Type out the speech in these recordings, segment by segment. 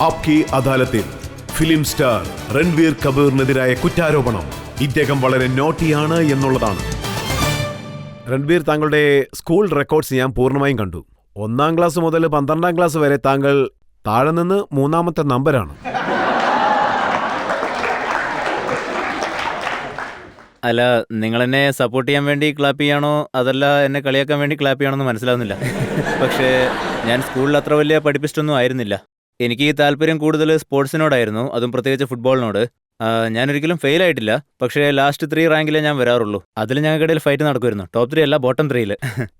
ആപ്കി അദാലത്തിൽ film star Ranveer കപൂറിനെതിരായ കുറ്റാരോപണം ഇദ്ദേഹം വളരെ നോട്ടിയാണ് എന്നുള്ളതാണ്. രൺവീർ, താങ്കളുടെ സ്കൂൾ റെക്കോർഡ്സ് ഞാൻ പൂർണ്ണമായും കണ്ടു. 1-ാം ക്ലാസ് മുതൽ 12-ാം ക്ലാസ് വരെ താങ്കൾ താഴെ നിന്ന് 3-ാമത്തെ നമ്പരാണ്. അല്ല, നിങ്ങളെന്നെ സപ്പോർട്ട് ചെയ്യാൻ വേണ്ടി ക്ലാപ്പ് ചെയ്യാണോ അതല്ല എന്നെ കളിയാക്കാൻ വേണ്ടി ക്ലാപ്പ് ചെയ്യണമെന്ന് മനസ്സിലാവുന്നില്ല. പക്ഷേ ഞാൻ സ്കൂളിൽ അത്ര വലിയ പഠിപ്പിസ്റ്റൊന്നും ആയിരുന്നില്ല. എനിക്ക് ഈ താല്പര്യം കൂടുതൽ സ്പോർട്സിനോടായിരുന്നു, അതും പ്രത്യേകിച്ച് ഫുട്ബോളിനോട്. ഞാനൊരിക്കലും ഫെയിൽ ആയിട്ടില്ല, പക്ഷേ ലാസ്റ്റ് 3 റാങ്കിലേ ഞാൻ വരാറുള്ളൂ. അതിൽ ഞങ്ങൾക്കിടയിൽ ഫൈറ്റ് നടക്കുമായിരുന്നു. ടോപ്പ് 3 അല്ല, ബോട്ടം 3യിൽ.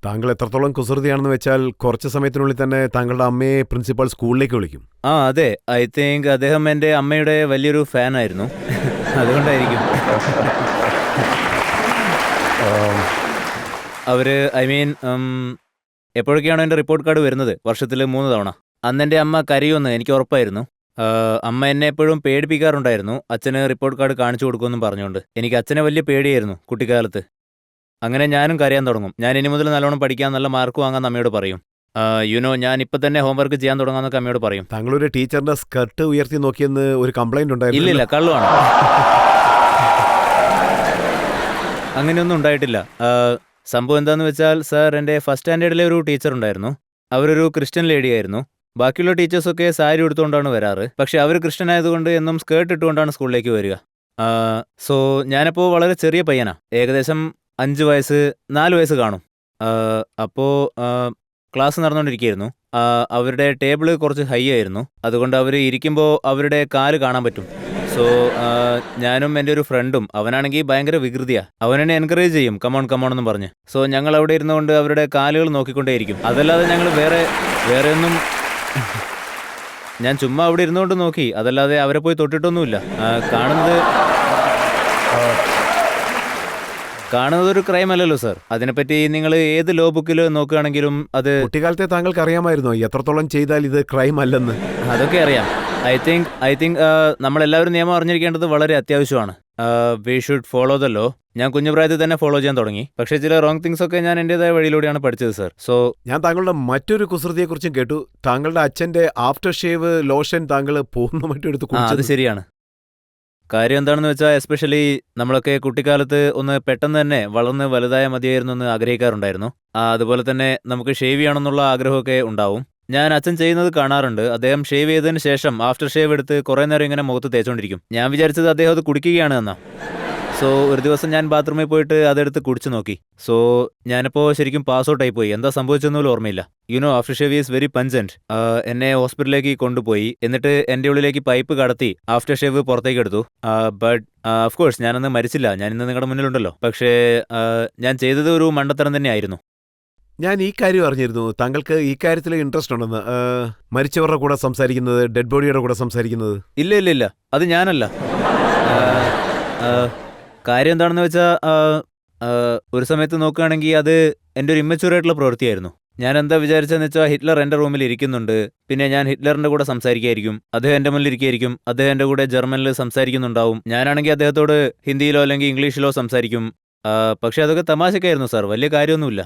താങ്കൾ എത്രത്തോളം കുസൃതിയാണെന്ന് വെച്ചാൽ കുറച്ച് സമയത്തിനുള്ളിൽ തന്നെ താങ്കളുടെ അമ്മയെ പ്രിൻസിപ്പൽ സ്കൂളിലേക്ക് വിളിക്കും. അതെ, ഐ തിങ്ക് അദ്ദേഹം എൻ്റെ അമ്മയുടെ വലിയൊരു ഫാനായിരുന്നു. അതുകൊണ്ടായിരിക്കും. അവര് എപ്പോഴൊക്കെയാണോ എൻ്റെ റിപ്പോർട്ട് കാർഡ് വരുന്നത്, വർഷത്തിൽ 3 തവണ, അന്നെൻ്റെ അമ്മ കരയുമെന്ന് എനിക്ക് ഉറപ്പായിരുന്നു. അമ്മ എന്നെ എപ്പോഴും പേടിപ്പിക്കാറുണ്ടായിരുന്നു, അച്ഛന് റിപ്പോർട്ട് കാർഡ് കാണിച്ചു കൊടുക്കുമെന്നും പറഞ്ഞുകൊണ്ട്. എനിക്ക് അച്ഛനെ വലിയ പേടിയായിരുന്നു കുട്ടിക്കാലത്ത്. അങ്ങനെ ഞാനും കരയാൻ തുടങ്ങും. ഞാൻ ഇനി മുതൽ നല്ലോണം പഠിക്കാൻ, നല്ല മാർക്ക് വാങ്ങാൻ അമ്മയോട് പറയും. ഞാൻ ഇപ്പം തന്നെ ഹോംവർക്ക് ചെയ്യാൻ തുടങ്ങാമെന്നൊക്കെ അമ്മയോട് പറയും. താങ്കളൊരു ടീച്ചറിന്റെ സ്കർട്ട് ഉയർത്തി നോക്കിയെന്ന് ഒരു കംപ്ലൈന്റ് ഉണ്ടായിരുന്നു. ഇല്ലില്ല, കള്ളുവാണ്. അങ്ങനെയൊന്നും ഉണ്ടായിട്ടില്ല. സംഭവം എന്താണെന്ന് വെച്ചാൽ, സാർ, എൻ്റെ ഫസ്റ്റ് സ്റ്റാൻഡേർഡിലെ ഒരു ടീച്ചർ ഉണ്ടായിരുന്നു. അവരൊരു ക്രിസ്ത്യൻ ലേഡി ആയിരുന്നു. ബാക്കിയുള്ള ടീച്ചേഴ്സൊക്കെ സാരി എടുത്തുകൊണ്ടാണ് വരാറ്. പക്ഷെ അവർ ക്രിസ്ത്യൻ ആയതുകൊണ്ട് എന്നും സ്കേർട്ട് ഇട്ടുകൊണ്ടാണ് സ്കൂളിലേക്ക് വരിക. സോ ഞാനപ്പോൾ വളരെ ചെറിയ പയ്യനാ, ഏകദേശം 5 വയസ്സ് 4 വയസ്സ് കാണും. അപ്പോൾ ക്ലാസ് നടന്നുകൊണ്ടിരിക്കുകയായിരുന്നു. അവരുടെ ടേബിള് കുറച്ച് ഹൈ ആയിരുന്നു. അതുകൊണ്ട് അവർ ഇരിക്കുമ്പോൾ അവരുടെ കാല് കാണാൻ പറ്റും. സോ ഞാനും എൻ്റെ ഒരു ഫ്രണ്ടും, അവനാണെങ്കിൽ ഭയങ്കര വികൃതിയാ, അവനെന്നെ എൻകറേജ് ചെയ്യും, കമോൺ കമോൺ എന്ന് പറഞ്ഞ്. സോ ഞങ്ങൾ അവിടെ ഇരുന്നുകൊണ്ട് അവരുടെ കാലുകൾ നോക്കിക്കൊണ്ടേയിരിക്കും. അതല്ലാതെ ഞങ്ങൾ വേറെ ഒന്നും, ഞാൻ ചുമ്മാ അവിടെ ഇരുന്നുകൊണ്ട് നോക്കി, അതല്ലാതെ അവരെ പോയി തൊട്ടിട്ടൊന്നുമില്ല. കാണുന്നത് ഒരു ക്രൈം അല്ലല്ലോ സാർ. അതിനെപ്പറ്റി നിങ്ങൾ ഏത് ലോ ബുക്കിൽ നോക്കുകയാണെങ്കിലും അത്. കുട്ടിക്കാലത്തെ താങ്കൾക്ക് അറിയാമായിരുന്നോ എത്രത്തോളം ചെയ്താൽ ഇത് ക്രൈം അല്ലെന്ന്? അതൊക്കെ അറിയാം. ഐ തിങ്ക് നമ്മളെല്ലാവരും നിയമം അറിഞ്ഞിരിക്കേണ്ടത് വളരെ അത്യാവശ്യമാണ്. We should follow the law. ഞാൻ കുഞ്ഞുപ്രായത്തിൽ തന്നെ ഫോളോ ചെയ്യാൻ തുടങ്ങി. പക്ഷേ ചില റോങ് തിങ്സ് ഒക്കെ ഞാൻ എൻ്റെതായ വഴിയിലൂടെയാണ് പഠിച്ചത് സാർ. സോ ഞാൻ താങ്കളുടെ മറ്റൊരു കുസൃതിയെക്കുറിച്ചും കേട്ടു. താങ്കളുടെ അച്ഛൻ്റെ ആഫ്റ്റർ ഷേവ് ലോഷൻ താങ്കൾ പൂർണ്ണമായിട്ടും എടുത്ത് അത് കുടിച്ചത്. ശരിയാണ്. കാര്യം എന്താണെന്ന് വെച്ചാൽ, എസ്പെഷ്യലി നമ്മളൊക്കെ കുട്ടിക്കാലത്ത് ഒന്ന് പെട്ടെന്ന് തന്നെ വളർന്ന് വലുതായ മതിയായിരുന്നു എന്ന് ആഗ്രഹിക്കാറുണ്ടായിരുന്നു. അതുപോലെ തന്നെ നമുക്ക് ഷേവ് ചെയ്യണമെന്നുള്ള ആഗ്രഹമൊക്കെ ഉണ്ടാവും. ഞാൻ അച്ഛൻ ചെയ്യുന്നത് കാണാറുണ്ട്. അദ്ദേഹം ഷേവ് ചെയ്തതിന് ശേഷം ആഫ്റ്റർ ഷേവ് എടുത്ത് കുറേ നേരം ഇങ്ങനെ മുഖത്ത് തേച്ചുകൊണ്ടിരിക്കും. ഞാൻ വിചാരിച്ചത് അദ്ദേഹം അത് കുടിക്കുകയാണ് എന്നാ. സോ ഒരു ദിവസം ഞാൻ ബാത്റൂമിൽ പോയിട്ട് അതെടുത്ത് കുടിച്ചു നോക്കി. സോ ഞാനിപ്പോൾ ശരിക്കും പാസ് ഔട്ട് ആയി പോയി. എന്താ സംഭവിച്ചെന്നോലും ഓർമ്മയില്ല. After shave is very pungent. എന്നെ ഹോസ്പിറ്റലിലേക്ക് കൊണ്ടുപോയി. എന്നിട്ട് എൻ്റെ ഉള്ളിലേക്ക് പൈപ്പ് കടത്തി ആഫ്റ്റർ ഷേവ് പുറത്തേക്ക് എടുത്തു. ബട്ട് ഓഫ് കോഴ്സ് ഞാനന്ന് മരിച്ചില്ല. ഞാൻ ഇന്ന് നിങ്ങളുടെ മുന്നിലുണ്ടല്ലോ. പക്ഷേ ഞാൻ ചെയ്തത് ഒരു മണ്ടത്തരം തന്നെയായിരുന്നു. ഞാൻ ഈ കാര്യം അറിഞ്ഞിരുന്നു, താങ്കൾക്ക് ഈ കാര്യത്തിൽ ഇൻട്രസ്റ്റ് ഉണ്ടെന്ന്. മരിച്ചവരുടെ കൂടെ സംസാരിക്കുന്നത്, ഡെഡ് ബോഡിയുടെ കൂടെ സംസാരിക്കുന്നത്. ഇല്ല, അത് ഞാനല്ല. കാര്യം എന്താണെന്ന് വെച്ചാൽ, ഒരു സമയത്ത് നോക്കുകയാണെങ്കിൽ അത് എൻ്റെ ഒരു ഇമ്മച്യൂർ ആയിട്ടുള്ള പ്രവൃത്തിയായിരുന്നു. ഞാൻ എന്താ വിചാരിച്ചതെന്ന് വെച്ചാൽ, ഹിറ്റ്ലർ എൻ്റെ റൂമിൽ ഇരിക്കുന്നുണ്ട്, പിന്നെ ഞാൻ ഹിറ്റ്ലറിൻ്റെ കൂടെ സംസാരിക്കുകയായിരിക്കും, അദ്ദേഹം എൻ്റെ മുന്നിൽ ഇരിക്കുകയായിരിക്കും, അദ്ദേഹം എൻ്റെ കൂടെ ജർമ്മനിൽ സംസാരിക്കുന്നുണ്ടാവും, ഞാനാണെങ്കിൽ അദ്ദേഹത്തോട് ഹിന്ദിയിലോ അല്ലെങ്കിൽ ഇംഗ്ലീഷിലോ സംസാരിക്കും. പക്ഷേ അതൊക്കെ തമാശക്കായിരുന്നു സാർ, വലിയ കാര്യമൊന്നുമില്ല.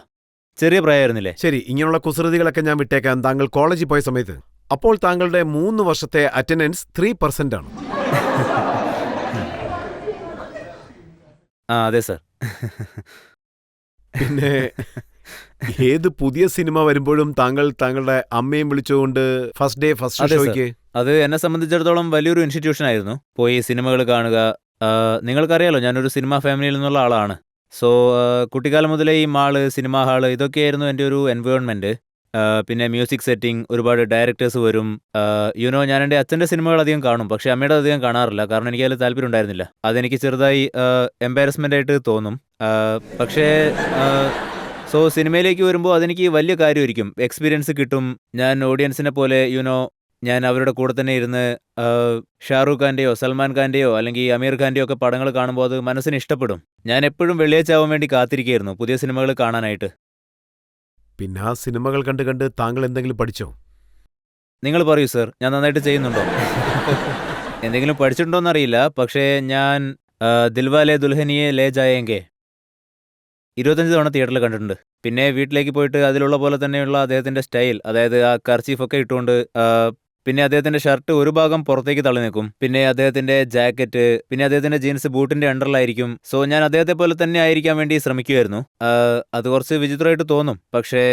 ചെറിയ പ്രായമായിരുന്നില്ലേ. ശരി, ഇങ്ങനെയുള്ള കുസൃതികളൊക്കെ ഞാൻ വിട്ടേക്കാം. താങ്കൾ കോളേജിൽ പോയ സമയത്ത് അപ്പോൾ താങ്കളുടെ 3 വർഷത്തെ അറ്റൻഡൻസ് 3% ആണ്. അതെ സാർ. പിന്നെ ഏത് പുതിയ സിനിമ വരുമ്പോഴും താങ്കൾ താങ്കളുടെ അമ്മയും വിളിച്ചുകൊണ്ട് ഫസ്റ്റ് ഡേ ഫസ്റ്റ് ഷോയ്ക്ക്. അത് എന്നെ സംബന്ധിച്ചിടത്തോളം വലിയൊരു ഇൻസ്റ്റിറ്റ്യൂഷൻ ആയിരുന്നു. പോയി സിനിമകൾ കാണുക. നിങ്ങൾക്കറിയാലോ, ഞാനൊരു സിനിമാ ഫാമിലിയിൽ നിന്നുള്ള ആളാണ്. സോ കുട്ടിക്കാലം മുതലേ ഈ മാള്, സിനിമാ ഹാള്, ഇതൊക്കെയായിരുന്നു എൻ്റെ ഒരു എൻവയോൺമെൻറ്റ്. പിന്നെ മ്യൂസിക് സെറ്റിംഗ്, ഒരുപാട് ഡയറക്ടേഴ്സ് വരും. ഞാൻ എൻ്റെ അച്ഛൻ്റെ സിനിമകൾ അധികം കാണും, പക്ഷേ അമ്മയുടെ അധികം കാണാറില്ല. കാരണം എനിക്ക് അതിൽ താല്പര്യം ഉണ്ടായിരുന്നില്ല. അതെനിക്ക് ചെറുതായി എംബാരസ്മെൻ്റ് ആയിട്ട് തോന്നും. പക്ഷേ സോ സിനിമയിലേക്ക് വരുമ്പോൾ അതെനിക്ക് വലിയ കാര്യമായിരിക്കും, എക്സ്പീരിയൻസ് കിട്ടും. ഞാൻ ഓഡിയൻസിനെ പോലെ ഞാൻ അവരുടെ കൂടെ തന്നെ ഇരുന്ന് ഷാറൂഖ് ഖാൻ്റെയോ സൽമാൻ ഖാൻ്റെയോ അല്ലെങ്കിൽ അമീർ ഖാൻ്റെയോ ഒക്കെ പടങ്ങൾ കാണുമ്പോൾ അത് മനസ്സിന് ഇഷ്ടപ്പെടും. ഞാൻ എപ്പോഴും വെള്ളിയാഴ്ച ആവാൻ വേണ്ടി കാത്തിരിക്കുകയായിരുന്നു പുതിയ സിനിമകൾ കാണാനായിട്ട്. പിന്നെ ആ സിനിമകൾ കണ്ട് കണ്ട് താങ്കൾ എന്തെങ്കിലും പഠിച്ചോ? നിങ്ങൾ പറയൂ സർ, ഞാൻ നന്നായിട്ട് ചെയ്യുന്നുണ്ടോ? എന്തെങ്കിലും പഠിച്ചിട്ടുണ്ടോയെന്നറിയില്ല, പക്ഷേ ഞാൻ ദിൽവാലെ ദുൽഹനിയെ ലേ ജായേംഗെ 25 തവണ തിയേറ്ററിൽ കണ്ടിട്ടുണ്ട്. പിന്നെ വീട്ടിലേക്ക് പോയിട്ട് അതിലുള്ള പോലെ തന്നെയുള്ള അദ്ദേഹത്തിൻ്റെ സ്റ്റൈൽ, അതായത് ആ കർച്ചീഫൊക്കെ ഇട്ടുകൊണ്ട് പിന്നെ അദ്ദേഹത്തിന്റെ ഷർട്ട് ഒരു ഭാഗം പുറത്തേക്ക് തള്ളി നിൽക്കും, പിന്നെ അദ്ദേഹത്തിന്റെ ജാക്കറ്റ്, പിന്നെ അദ്ദേഹത്തിന്റെ ജീൻസ് ബൂട്ടിന്റെ അണ്ടറിലായിരിക്കും. സോ ഞാൻ അദ്ദേഹത്തെ പോലെ തന്നെ ആയിരിക്കാൻ വേണ്ടി ശ്രമിക്കുമായിരുന്നു. അത് കുറച്ച് വിചിത്രമായിട്ട് തോന്നും, പക്ഷേ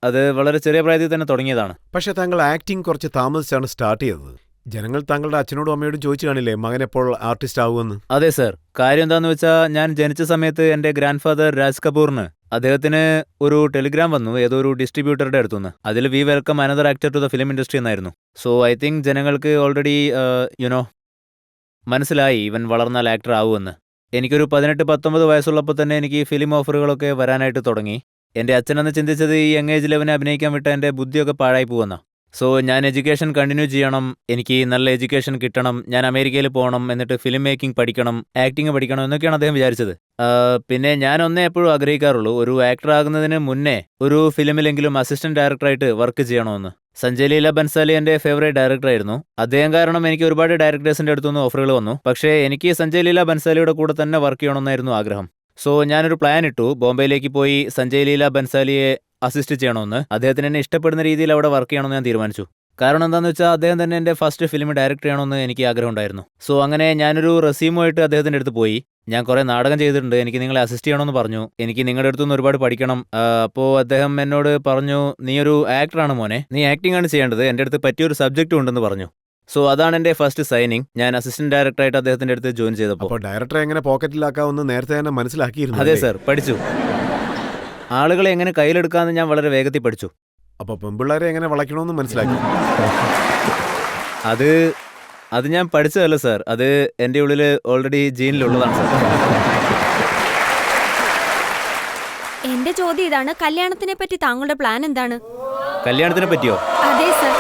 അത് വളരെ ചെറിയ പ്രായത്തിൽ തന്നെ തുടങ്ങിയതാണ്. പക്ഷെ താങ്കൾ ആക്ടിങ് കുറച്ച് താമസിച്ചാണ് സ്റ്റാർട്ട് ചെയ്തത്. ജനങ്ങൾ താങ്കളുടെ അച്ഛനോടും അമ്മയോടും ചോദിച്ചു കാണില്ലേ മകൻ എപ്പോൾ ആർട്ടിസ്റ്റ് ആവുമെന്ന്? അതെ സർ, കാര്യം എന്താന്ന് വെച്ചാൽ ഞാൻ ജനിച്ച സമയത്ത് എന്റെ ഗ്രാൻഡ് ഫാദർ രാജ് കപൂറിന് അദ്ദേഹത്തിന് ഒരു ടെലിഗ്രാം വന്നു ഏതോ ഒരു ഡിസ്ട്രിബ്യൂട്ടറുടെ അടുത്തുനിന്ന്. അതിൽ we welcome another actor to the film industry എന്നായിരുന്നു. സോ ഐ തിങ്ക് ജനങ്ങൾക്ക് ഓൾറെഡി മനസ്സിലായി ഇവൻ വളർന്നാൽ ആക്ടർ ആവുമെന്ന്. എനിക്കൊരു 18-19 വയസ്സുള്ളപ്പോൾ തന്നെ എനിക്ക് ഫിലിം ഓഫറുകളൊക്കെ വരാനായിട്ട് തുടങ്ങി. എന്റെ അച്ഛനെന്ന് ചിന്തിച്ചത് ഈ യങ് ഏജിൽ അവനെ അഭിനയിക്കാൻ വിട്ട എന്റെ ബുദ്ധിയൊക്കെ പാഴായി പോവുന്ന. സോ ഞാൻ എഡ്യൂക്കേഷൻ കണ്ടിന്യൂ ചെയ്യണം, എനിക്ക് നല്ല എഡ്യൂക്കേഷൻ കിട്ടണം, ഞാൻ അമേരിക്കയിൽ പോകണം, എന്നിട്ട് ഫിലിം മേക്കിംഗ് പഠിക്കണം, ആക്ടിങ് പഠിക്കണം എന്നൊക്കെയാണ് അദ്ദേഹം വിചാരിച്ചത്. പിന്നെ ഞാൻ ഒന്നേ എപ്പോഴും ആഗ്രഹിക്കാറുള്ളൂ, ഒരു ആക്ടർ ആകുന്നതിന് മുന്നേ ഒരു ഫിലിമിലെങ്കിലും അസിസ്റ്റന്റ് ഡയറക്ടറായിട്ട് വർക്ക് ചെയ്യണമെന്ന്. സഞ്ജയ് ലീല ബൻസാലി എന്റെ ഫേവറേറ്റ് ഡയറക്ടറായിരുന്നു. അദ്ദേഹം കാരണം എനിക്ക് ഒരുപാട് ഡയറക്ടേഴ്സിന്റെ അടുത്തുനിന്ന് ഓഫറുകൾ വന്നു. പക്ഷേ എനിക്ക് സഞ്ജയ് ലീല ബൻസാലിയുടെ കൂടെ തന്നെ വർക്ക് ചെയ്യണമെന്നായിരുന്നു ആഗ്രഹം. സോ ഞാനൊരു പ്ലാൻ ഇട്ടു, ബോംബെയിലേക്ക് പോയി സഞ്ജയ് ലീല ബൻസാലിയെ അസിസ്റ്റ് ചെയ്യണമെന്ന്. അദ്ദേഹത്തിന് എന്നെ ഇഷ്ടപ്പെടുന്ന രീതിയിൽ അവിടെ വർക്ക് ചെയ്യണമെന്ന് ഞാൻ തീരുമാനിച്ചു. കാരണം എന്താണെന്ന് വെച്ചാൽ അദ്ദേഹം തന്നെ എൻ്റെ ഫസ്റ്റ് ഫിലിം ഡയറക്റ്റ് ചെയ്യണമെന്ന് എനിക്ക് ആഗ്രഹം ഉണ്ടായിരുന്നു. സോ അങ്ങനെ ഞാനൊരു റെസ്യൂമായിട്ട് അദ്ദേഹത്തിൻ്റെ അടുത്ത് പോയി. ഞാൻ കുറേ നാടകം ചെയ്തിട്ടുണ്ട്, എനിക്ക് നിങ്ങളെ അസിസ്റ്റ് ചെയ്യണമെന്ന് പറഞ്ഞു, എനിക്ക് നിങ്ങളുടെ അടുത്തുനിന്ന് ഒരുപാട് പഠിക്കണം. അപ്പോൾ അദ്ദേഹം എന്നോട് പറഞ്ഞു, നീ ഒരു ആക്ടറാണ് മോനെ, നീ ആക്ടിംഗ് ആണ് ചെയ്യേണ്ടത്, എൻ്റെ അടുത്ത് പറ്റിയൊരു സബ്ജക്റ്റും ഉണ്ടെന്ന് പറഞ്ഞു. സോ അതാണ് എൻ്റെ ഫസ്റ്റ് സൈനിങ്. ഞാൻ അസിസ്റ്റന്റ് ഡയറക്ടറായിട്ട് അദ്ദേഹത്തിൻ്റെ അടുത്ത് ജോയിൻ ചെയ്തപ്പോൾ. ഡയറക്ടറെ എങ്ങനെ പോക്കറ്റിലാക്കാമെന്ന് നേരത്തെ തന്നെ മനസ്സിലാക്കിയിരുന്നു? അതെ സർ, പഠിച്ചു. ആളുകളെ എങ്ങനെ കയ്യിലെടുക്കാമെന്ന് ഞാൻ വളരെ വേഗത്തിൽ പഠിച്ചു. അപ്പൊ പെൺപിള്ളേരെ എങ്ങനെ വളയ്ക്കണമെന്ന് മനസ്സിലാക്കി? അത് ഞാൻ പഠിച്ചതല്ല സാർ, അത് എൻ്റെ ഉള്ളിൽ ഓൾറെഡി ജീനിലുള്ളതാണ് സാർ. എന്റെ ചോദ്യം ഇതാണ്, കല്യാണത്തിനെ പറ്റി താങ്കളുടെ പ്ലാൻ എന്താണ്? കല്യാണത്തിനെ പറ്റിയോ? അതെ സർ.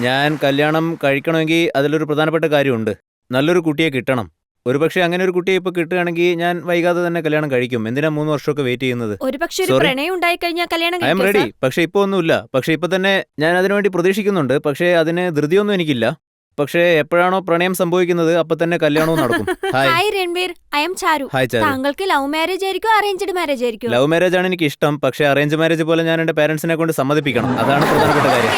ഞാൻ കല്യാണം കഴിക്കണമെങ്കിൽ അതിലൊരു പ്രധാനപ്പെട്ട കാര്യമുണ്ട്, നല്ലൊരു കുട്ടിയെ കിട്ടണം. ഒരുപക്ഷെ അങ്ങനെ ഒരു കുട്ടിയെ ഇപ്പൊ കിട്ടുകയാണെങ്കിൽ ഞാൻ വൈകാതെ തന്നെ കല്യാണം കഴിക്കും. എന്തിനാ 3 വർഷമൊക്കെ വെയിറ്റ് ചെയ്യുന്നത്? ഒരുപക്ഷെ ഒരു പ്രണയം ഉണ്ടായി കഴിഞ്ഞാൽ കല്യാണം ഐ എം റെഡി. പക്ഷെ ഇപ്പൊ ഒന്നുമില്ല. പക്ഷെ ഇപ്പൊ തന്നെ ഞാൻ അതിനുവേണ്ടി പ്രതീക്ഷിക്കുന്നുണ്ട്. പക്ഷേ അതിന് ധൃതിയൊന്നും എനിക്കില്ല. പക്ഷേ എപ്പോഴാണോ പ്രണയം സംഭവിക്കുന്നത് അപ്പൊ തന്നെ കല്യാണവും നടക്കും. Hi Ranveer, I am Charu. Hi Charu. താങ്കൾക്ക് ലവ് മാരേജ് ആയിരിക്കും അറേഞ്ച്ഡ് മാരേജ് ആയിരിക്കും? ലവ് മാരേജ് ആണ് എനിക്ക് ഇഷ്ടം. പക്ഷേ അറേഞ്ച് മാരേജ് പോലെ ഞാൻ എന്റെ പാരന്റ്സിനെ കൊണ്ട് സമ്മതിപ്പിക്കണം, അതാണ് പ്രധാനപ്പെട്ട കാര്യം.